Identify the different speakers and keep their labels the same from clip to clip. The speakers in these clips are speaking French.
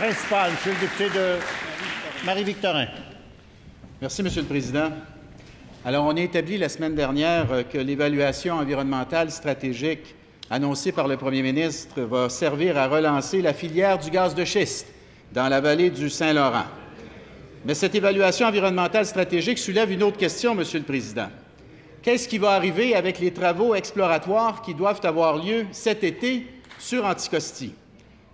Speaker 1: Principal, Monsieur le député de Marie-Victorin.
Speaker 2: Merci, Monsieur le Président. Alors, on a établi la semaine dernière que l'évaluation environnementale stratégique annoncée par le Premier ministre va servir à relancer la filière du gaz de schiste dans la vallée du Saint-Laurent. Mais cette évaluation environnementale stratégique soulève une autre question, Monsieur le Président. Qu'est-ce qui va arriver avec les travaux exploratoires qui doivent avoir lieu cet été sur Anticosti?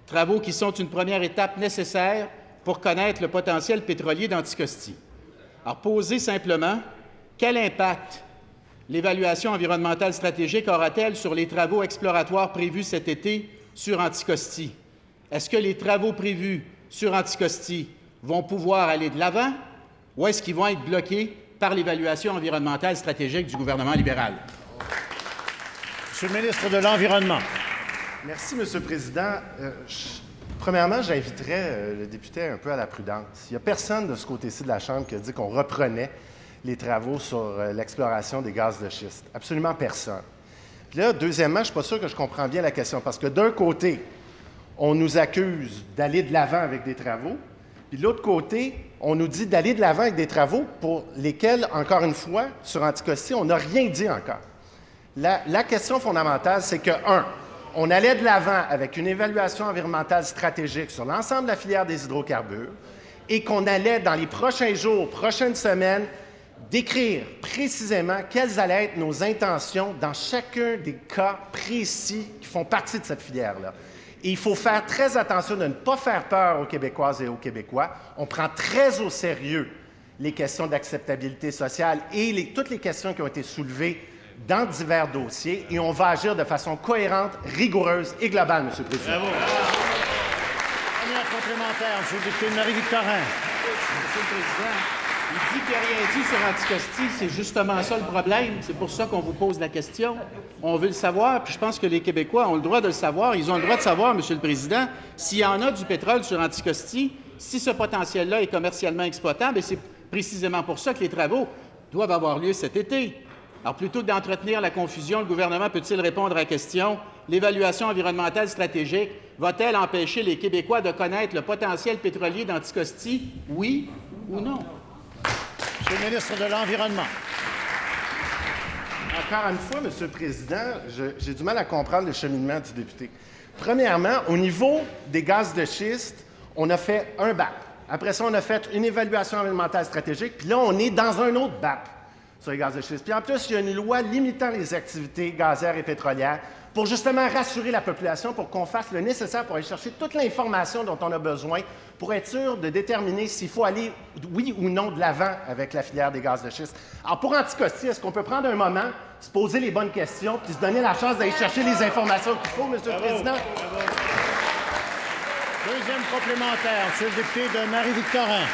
Speaker 2: Travaux qui sont une première étape nécessaire pour connaître le potentiel pétrolier d'Anticosti. Alors, posez simplement, quel impact l'évaluation environnementale stratégique aura-t-elle sur les travaux exploratoires prévus cet été sur Anticosti? Est-ce que les travaux prévus sur Anticosti vont pouvoir aller de l'avant ou est-ce qu'ils vont être bloqués par l'évaluation environnementale stratégique du gouvernement libéral?
Speaker 1: Monsieur le ministre de l'Environnement.
Speaker 3: Merci, Monsieur le Président. Premièrement, j'inviterais le député un peu à la prudence. Il n'y a personne de ce côté-ci de la Chambre qui a dit qu'on reprenait les travaux sur l'exploration des gaz de schiste. Absolument personne. Puis là, deuxièmement, je ne suis pas sûr que je comprends bien la question, parce que d'un côté, on nous accuse d'aller de l'avant avec des travaux, puis de l'autre côté, on nous dit d'aller de l'avant avec des travaux pour lesquels, encore une fois, sur Anticosti, on n'a rien dit encore. La question fondamentale, c'est que, on allait de l'avant avec une évaluation environnementale stratégique sur l'ensemble de la filière des hydrocarbures et qu'on allait, dans les prochains jours, prochaines semaines, décrire précisément quelles allaient être nos intentions dans chacun des cas précis qui font partie de cette filière-là. Et il faut faire très attention de ne pas faire peur aux Québécoises et aux Québécois. On prend très au sérieux les questions d'acceptabilité sociale et toutes les questions qui ont été soulevées dans divers dossiers, et on va agir de façon cohérente, rigoureuse et globale, Monsieur le Président.
Speaker 1: Bravo. Dernière complémentaire, Monsieur le député de Marie-Victorin.
Speaker 2: Monsieur le Président, il dit qu'il n'y a rien dit sur Anticosti. C'est justement ça le problème. C'est pour ça qu'on vous pose la question. On veut le savoir, puis je pense que les Québécois ont le droit de le savoir. Ils ont le droit de savoir, Monsieur le Président, s'il y en a du pétrole sur Anticosti, si ce potentiel-là est commercialement exploitable, et c'est précisément pour ça que les travaux doivent avoir lieu cet été. Alors, plutôt que d'entretenir la confusion, le gouvernement peut-il répondre à la question? L'évaluation environnementale stratégique va-t-elle empêcher les Québécois de connaître le potentiel pétrolier d'Anticosti? Oui ou non?
Speaker 1: Monsieur le ministre de l'Environnement.
Speaker 3: Encore une fois, Monsieur le Président, j'ai du mal à comprendre le cheminement du député. Premièrement, au niveau des gaz de schiste, on a fait un BAP. Après ça, on a fait une évaluation environnementale stratégique, puis là, on est dans un autre BAP sur les gaz de schiste. Puis en plus, il y a une loi limitant les activités gazières et pétrolières pour justement rassurer la population, pour qu'on fasse le nécessaire pour aller chercher toute l'information dont on a besoin pour être sûr de déterminer s'il faut aller, oui ou non, de l'avant avec la filière des gaz de schiste. Alors, pour Anticosti, est-ce qu'on peut prendre un moment, se poser les bonnes questions, puis se donner la chance d'aller chercher les informations qu'il faut, Monsieur le Président?
Speaker 1: Deuxième complémentaire, Monsieur le député de Marie-Victorin.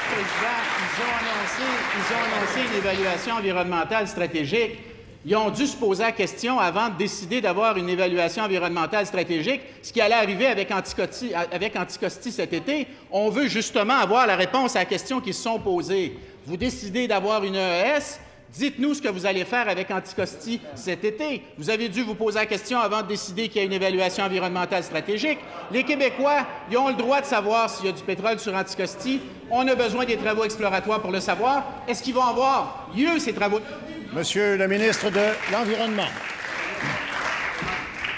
Speaker 2: Président, ils ont annoncé une évaluation environnementale stratégique. Ils ont dû se poser la question avant de décider d'avoir une évaluation environnementale stratégique, ce qui allait arriver avec Anticosti cet été. On veut justement avoir la réponse à la question qui se sont posées. Vous décidez d'avoir une EES, dites-nous ce que vous allez faire avec Anticosti cet été. Vous avez dû vous poser la question avant de décider qu'il y a une évaluation environnementale stratégique. Les Québécois, ils ont le droit de savoir s'il y a du pétrole sur Anticosti. On a besoin des travaux exploratoires pour le savoir. Est-ce qu'ils vont avoir lieu, ces travaux?
Speaker 1: Monsieur le ministre de l'Environnement.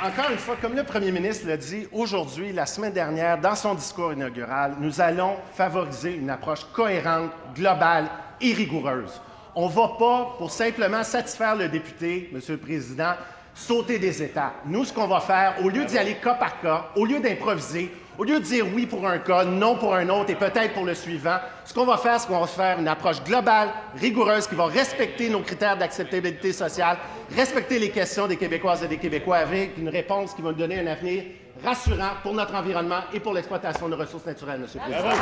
Speaker 3: Encore une fois, comme le premier ministre l'a dit aujourd'hui, la semaine dernière, dans son discours inaugural, nous allons favoriser une approche cohérente, globale et rigoureuse. On ne va pas, pour simplement satisfaire le député, Monsieur le Président, sauter des étapes. Nous, ce qu'on va faire, au lieu d'y aller cas par cas, au lieu d'improviser, au lieu de dire oui pour un cas, non pour un autre et peut-être pour le suivant, ce qu'on va faire, c'est qu'on va faire une approche globale, rigoureuse, qui va respecter nos critères d'acceptabilité sociale, respecter les questions des Québécoises et des Québécois avec une réponse qui va nous donner un avenir rassurant pour notre environnement et pour l'exploitation de ressources naturelles, Monsieur le Président.